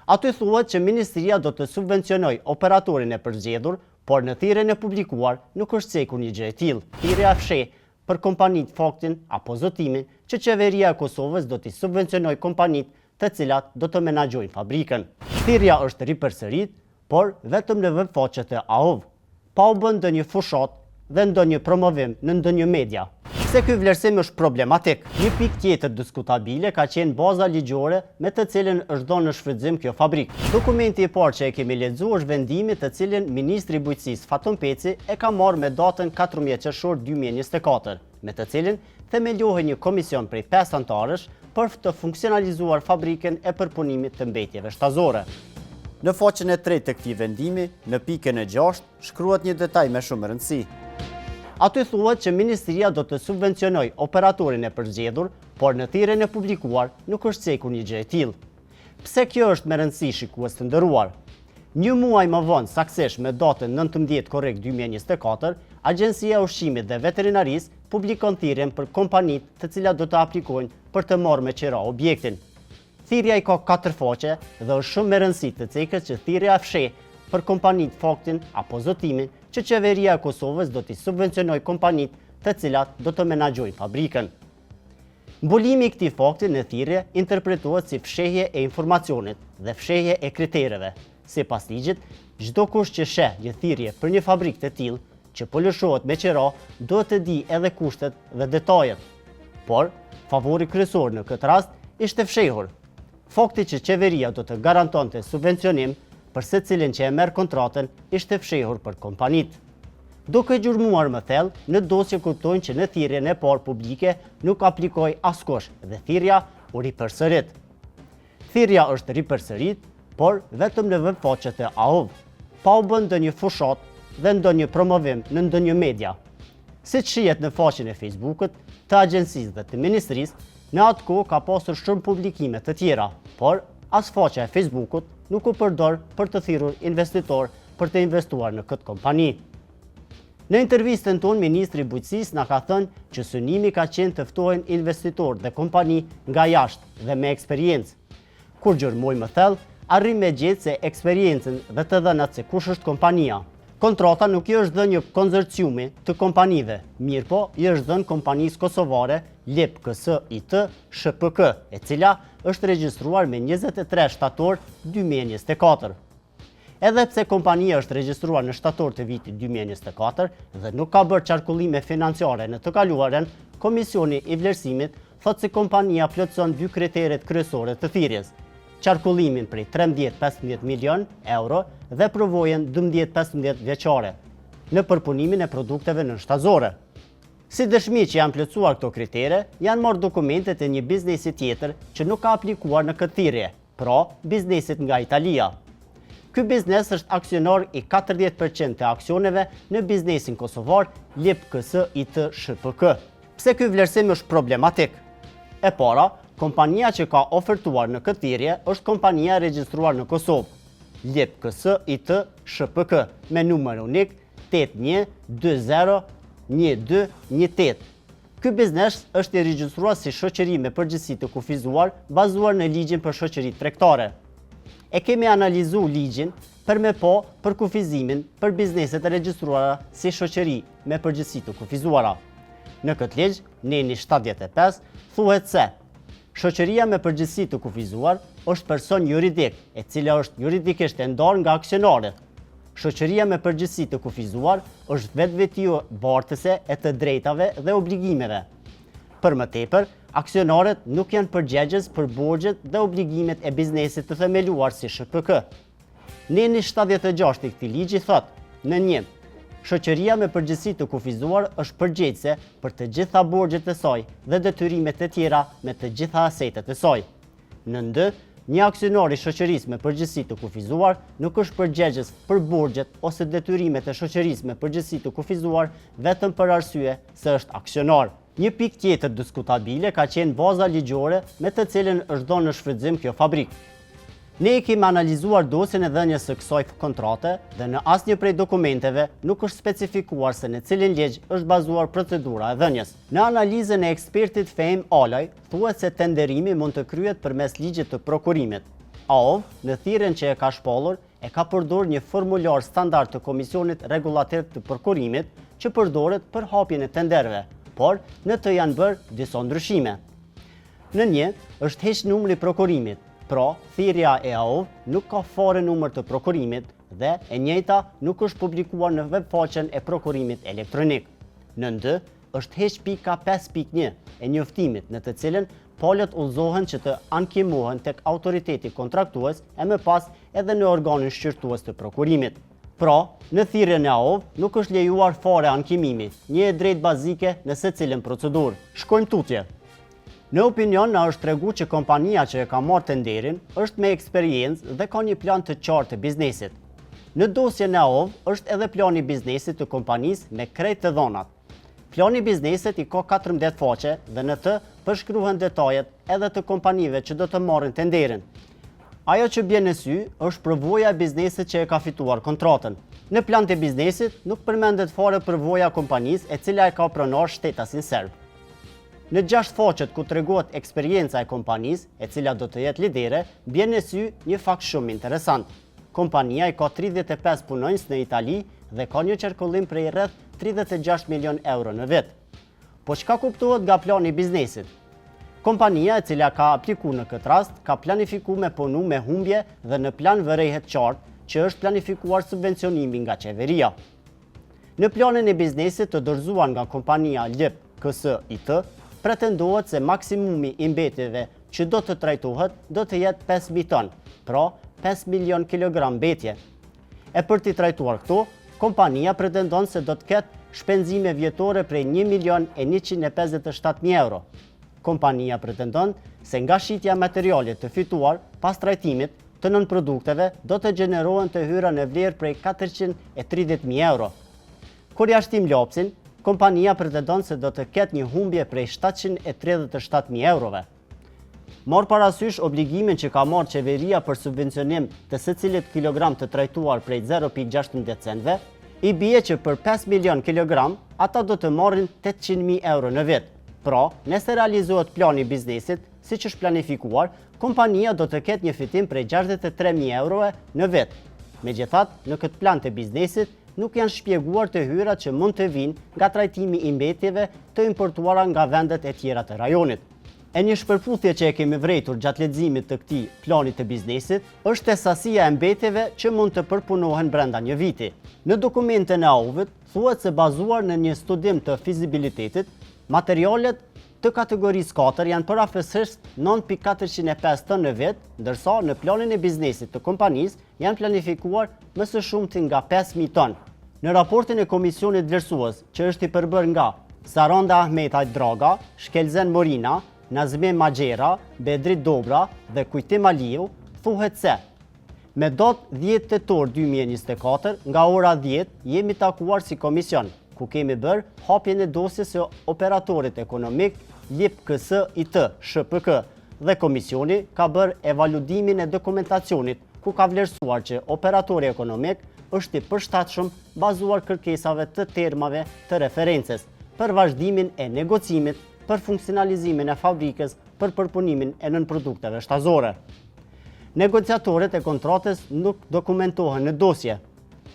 Aty thuhet që Ministria do të subvencionoj operatorin e përzgjedhur, por në thirrjen e publikuar nuk është cekur një gjë e tillë. Thirrja fsheh për kompanitë faktin apo zotimin që qeveria e Kosovës do t'i subvencionoj kompanitë të cilat do të menaxhojnë fabrikën. Thirrja është ripërsërit, por vetëm në webfaqet e AOV, pa u bën ndonjë fushat dhe ndonjë promovim në ndonjë media. Pse ky vlerësim është problematik? Një pikë tjetër diskutabile ka qenë baza ligjore me të cilën është dhënë në shfrytëzim kjo fabrikë. Dokumenti i parë që e kemi lexuar është vendimi të cilin Ministri i Bujqësisë Fatun Peci e ka marrë me datën 14 qershor 2024, me të cilin themelohej një komision prej 5 anëtarësh për të funksionalizuar fabrikën e përpunimit të mbetjeve shtazore. Në faqen e 3 të këtij vendimi, në pikën e 6, shkruhet një detaj me shumë rëndësi. Aty thuhet që Ministria do të subvencionoj operatorin e përzgjedhur, por në thirrjen e publikuar nuk është cekur një gjë e tillë. Pse kjo është me rëndësi, shikues të nderuar? Një muaj më vonë, saktësisht me datën 19 korrekt 2024, Agjencia e Ushqimit dhe Veterinarisë publikon thirrjen për kompanitë të cilat do të aplikojnë për të marrë me qira objektin. Thirrja i ka 4 faqe dhe është shumë me rëndësi të cekët që thirrja fsheh për kompanitë faktin apo zotimin që qeveria e Kosovës do t'i subvencionoj kompanitë të cilat do të menaxhojnë fabrikën. Mbulimi i këtij fakti në thirrje interpretohet si fshehje e informacionit dhe fshehje e kritereve. Sipas ligjit, çdo kush që sheh një thirrje për një fabrikë të tillë që po lëshohet me qira, duhet të di edhe kushtet dhe detajet. Por, favori kryesor në këtë rast ishte fshehur. Fakti që qeveria do të garantonte subvencionim për secilin që e merr kontratën ishte fshehur për kompanitë. Duke gjurmuar më thellë, në dosje kuptojnë që në thirrjen e parë publike nuk aplikoi askush dhe thirrja u ripërsërit. Thirrja është ripërsërit, por vetëm në webfaqet e AOV, pa u bën ndonjë fushat dhe ndonjë promovim në ndonjë media. Siç shihet në faqen e Facebookut të agjencisë dhe të ministrisë, në atë kohë ka pasur shumë publikime të tjera, por as faqja e Facebookut nuk u përdor për të thirrur investitor për të investuar në këtë kompani. Në intervistën tonë, Ministri i Bujqësisë na ka thënë që synimi ka qenë të ftohen investitorë dhe kompani nga jashtë dhe me eksperiencë. Kur gjurmoj më thellë, arrim me gjetë se eksperiencën dhe të dhënat se kush është kompania. Kontrata nuk i është dhënë një konzorciumi të kompanive, mirë po i është dhënë kompanisë kosovare LEP KSIT SHPK, e cila është regjistruar me 23 shtator 2024. Edhe pse kompania është regjistruar në shtator të vitit 2024 dhe nuk ka bërë qarkullime financiare në të kaluarën, Komisioni i Vlerësimit thotë se kompania plotëson dy kriteret kryesore të thirrjes: qarkullimin prej 13-15 milion euro dhe përvojën 12-15 vjeçare në përpunimin e produkteve nënshtazore. Si dëshmi që janë plotësuar këto kritere, janë marrë dokumentet e një biznesi tjetër që nuk ka aplikuar në këtë thirrje, pra biznesit nga Italia. Ky biznes është aksionar i 40% të aksioneve në biznesin kosovar LEP KSIT SHPK. Pse ky vlerësim është problematik? E para, kompania që ka ofertuar në këtë thirrje është kompania regjistruar në Kosovë, LEP KSIT SHPK, me numër unik 81201218. Ky biznes është i regjistruar si shoqëri me përgjegjësi të kufizuar bazuar në ligjin për shoqëritë tregtare. E kemi analizu ligjin për me po për kufizimin për bizneset e regjistruara si shoqëri me përgjegjësi të kufizuara. Në këtë ligj, neni 75, thuhet se shoqëria me përgjegjësi të kufizuar është person juridik, e cila është juridikisht e ndarë nga aksionarët. Shoqëria me përgjegjësi të kufizuar është vetvetio bartëse e të drejtave dhe obligimeve. Për më tepër, aksionarët nuk janë përgjegjës për borxhet dhe obligimet e biznesit të themeluar si SHPK. Neni 76 i këtij ligji thotë: në 1, shoqëria me përgjegjësi të kufizuar është përgjegjëse për të gjitha borxhet e saj dhe detyrimet e tjera me të gjitha asetet e saj. Në 2, një aksionar i shoqërisë me përgjegjësi të kufizuar nuk është përgjegjës për borxhet ose detyrimet e shoqërisë me përgjegjësi të kufizuar vetëm për arsye se është aksionar. Një pikë tjetër diskutabile ka qenë baza ligjore me të cilën është dhënë në shfrytëzim kjo fabrikë. Ne e kemi analizuar dosjen e dhënies së kësaj kontrate dhe në asnjë prej dokumenteve nuk është specifikuar se në cilin ligj është bazuar procedura e dhënies. Në analizën e ekspertit Fehim Alaj thuhet se tenderimi mund të kryhet përmes ligjit të prokurimit. AOV në thirrjen që e ka shpallur e ka përdorur një formular standard të Komisionit Rregullativ të Prokurimit që përdoret për hapjen e tenderëve, por në të janë bërë disa ndryshime. Në një është heq numri i prokurimit, pra thirrja e AOV nuk ka fare numër të prokurimit dhe e njëjta nuk është publikuar në webfaqen e prokurimit elektronik. Në ndë është heq pika 5.1 e njoftimit në të cilën palët udhëzohen që të ankimohen tek autoriteti kontraktues e më pas edhe në organin shqyrtues të prokurimit. Pra, në thirrjen e AOV nuk është lejuar fare ankimimi, një e drejtë bazike në secilën procedurë. Shkojmë tutje. Në opinion na është tregu që kompania që e ka marrë tenderin është me eksperiencë dhe ka një plan të qartë të biznesit. Në dosjen e AOV është edhe plani i biznesit të kompanisë me krejt të dhonat. Plani i biznesit i ka 14 faqe dhe në të përshkruhen detajet edhe të kompanive që do të marrin tenderin. Ajo që bie në sy është përvoja e biznesit që e ka fituar kontratën. Në plan të biznesit nuk përmendet fare përvoja e kompanisë e cila e ka pronar shtetasin serb. Në 6 faqet ku tregohet eksperienca e kompanisë, e cila do të jetë lidere, bie në sy një fakt shumë interesant. Kompania i ka 35 punonjës në Itali dhe ka një qarkullim prej rreth 36 milion euro në vit. Po çka kuptohet nga plani i biznesit? Kompania e cila ka aplikuar në këtë rast ka planifikuar me punu me humbje dhe në plan vërehet qartë që është planifikuar subvencionimi nga qeveria. Në planin e biznesit të dorëzuar nga kompania LIP KSIT, pretendohet se maksimumi i mbetjeve që do të trajtohet do të jetë 5.000 ton, pra 5 milion kilogram mbetje. E për t'i trajtuar këto, kompania pretendon se do të ketë shpenzime vjetore prej 1.157.000 euro. Kompania pretendon se nga shitja materialit të fituar pas trajtimit të nënprodukteve do të gjenerohen të hyra në vlerë prej 430.000 euro. Kur jashtim lapsin, kompania pretendon se do të ketë një humbje prej 737.000 eurove. Marr parasysh obligimin që ka marrë qeveria për subvencionim të secilit kilogram të trajtuar prej 0.16 centve, i bie që për 5 milion kilogram ata do të marrin 800.000 euro në vit. Pra, nëse realizohet plani i biznesit, siç është planifikuar, kompania do të ketë një fitim prej 63.000 eurove në vit. Megjithatë, në këtë plan të biznesit nuk janë shpjeguar të hyrat që mund të vinë nga trajtimi i mbetjeve të importuara nga vendet e tjera të rajonit. E një shpërputhje që e kemi vrejtur gjatë leximit të këtij plani të biznesit është sasia e mbetjeve që mund të përpunohen brenda një viti. Në dokumentin e AOV-it thuhet se bazuar në një studim të fizibilitetit, materialet të kategorisë 4 janë parafësisht 9.405 ton në vit, ndërsa në planin e biznesit të kompanisë janë planifikuar më së shumti nga 5.000 ton. Në raportin e komisionit vlerësues, që është i përbërë nga Saranda Ahmetaj Draga, Shkelzen Morina, Nazme Maxhera, Bedrit Dobra dhe Kujtim Aliu, thuhet se me datë 10 tetor 2024 nga ora 10 jemi takuar si komision, ku kemi bërë hapjen e dosjes së operatorit ekonomik LIP KSIT SHPK dhe komisioni ka bërë evaludimin e dokumentacionit, ku ka vlerësuar që operatori ekonomik është i përshtatshëm bazuar kërkesave të termave të referencës për vazhdimin e negocimit për funksionalizimin e fabrikës për përpunimin e nënprodukteve shtazore. Negociatorët e kontratës nuk dokumentohen në dosje.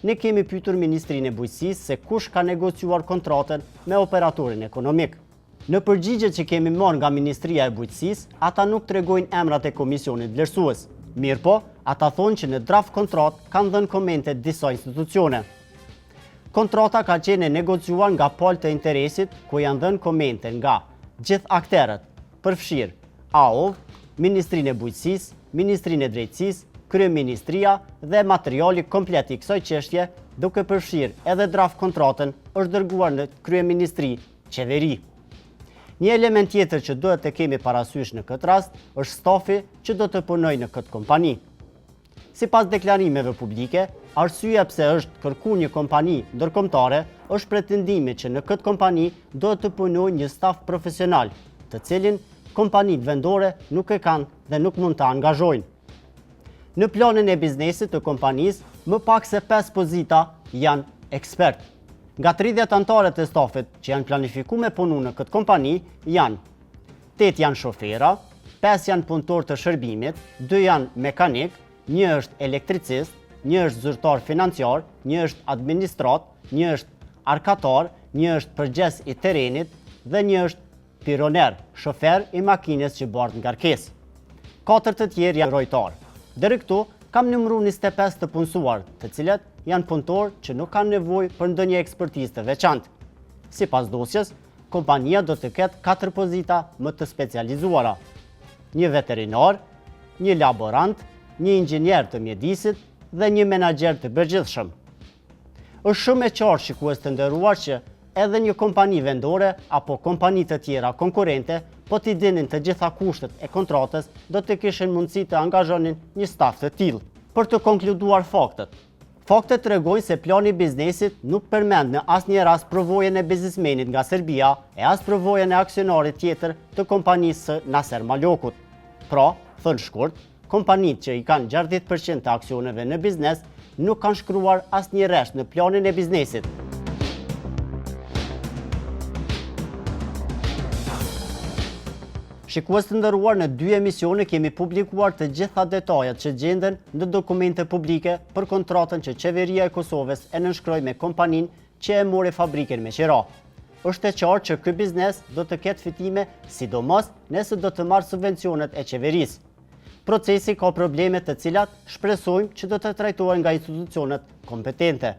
Ne kemi pyetur Ministrinë e Bujqësisë se kush ka negociuar kontratën me operatorin ekonomik. Në përgjigjet që kemi marrë nga Ministria e Bujqësisë, ata nuk tregojnë emrat e komisionit vlerësues. Mirpo, ata thonë që në draft kontrat kanë dhënë komente disa institucione. Kontrata ka qenë negociuar nga palët të interesit, ku janë dhënë komente nga gjithë akterët, përfshirë AOV, Ministrinë e Bujqësisë, Ministrinë e Drejtësisë, Kryeministria dhe materiali komplet i kësaj çështje, duke përfshirë edhe draft kontratën, është dërguar në Kryeministri, qeveri. Një element tjetër që duhet të kemi parasysh në këtë rast është stafi që do të punojë në këtë kompani. Sipas deklarimeve publike, arsyeja pse është kërkuar një kompani ndërkombëtare është pretendimi që në këtë kompani do të punojë një staf profesional, të cilin kompanitë vendore nuk e kanë dhe nuk mund të angazhojnë. Në planin e biznesit të kompanisë, më pak se 5 pozita janë ekspert. Nga 30 anëtarët e stafit që janë planifikuar me punu në këtë kompani janë 8 janë shofera, 5 janë punëtor të shërbimit, 2 janë mekanik, 1 është elektricist, 1 është zyrtar financiar, 1 është administrat, 1 është arkatar, 1 është përgjes i terenit dhe 1 është pironer, shofer i makines që bardh nga ngarkesë. 4 të tjerë janë rojtar. Deri këtu kam numëru 25 të punësuar, të cilët janë punëtor që nuk kanë nevojë për ndonjë ekspertizë të veçantë. Sipas dosjes, kompania do të ketë 4 pozita më të specializuara: një veterinar, një laborant, një inxhinier të mjedisit dhe një menaxher të përgjithshëm. Është shumë e qartë shikues të nderuar që edhe një kompani vendore apo kompani të tjera konkurrente, po t'i dinin të gjitha kushtet e kontratës, do të kishin mundësi të angazhonin një staf të tillë. Për të konkluduar faktet. Faktet tregojnë se plani i biznesit nuk përmend në asnjë rast provojën e biznesmenit nga Serbia e as provojën e aksionarit tjetër të kompanisë së Naser Malokut. Pra, thënë shkurt, kompanitë që i kanë 60% të aksioneve në biznes nuk kanë shkruar asnjë rresht në planin e biznesit. Shikues të nderuar, në 2 emisione kemi publikuar të gjitha detajet që gjenden në dokumente publike për kontratën që Qeveria e Kosovës e nënshkroi me kompaninë që e mori fabrikën me qira. Është e qartë që ky biznes do të ketë fitime, sidomos nëse do të marrë subvencionet e qeverisë. Procesi ka probleme të cilat shpresojmë që do të trajtohen nga institucionet kompetente.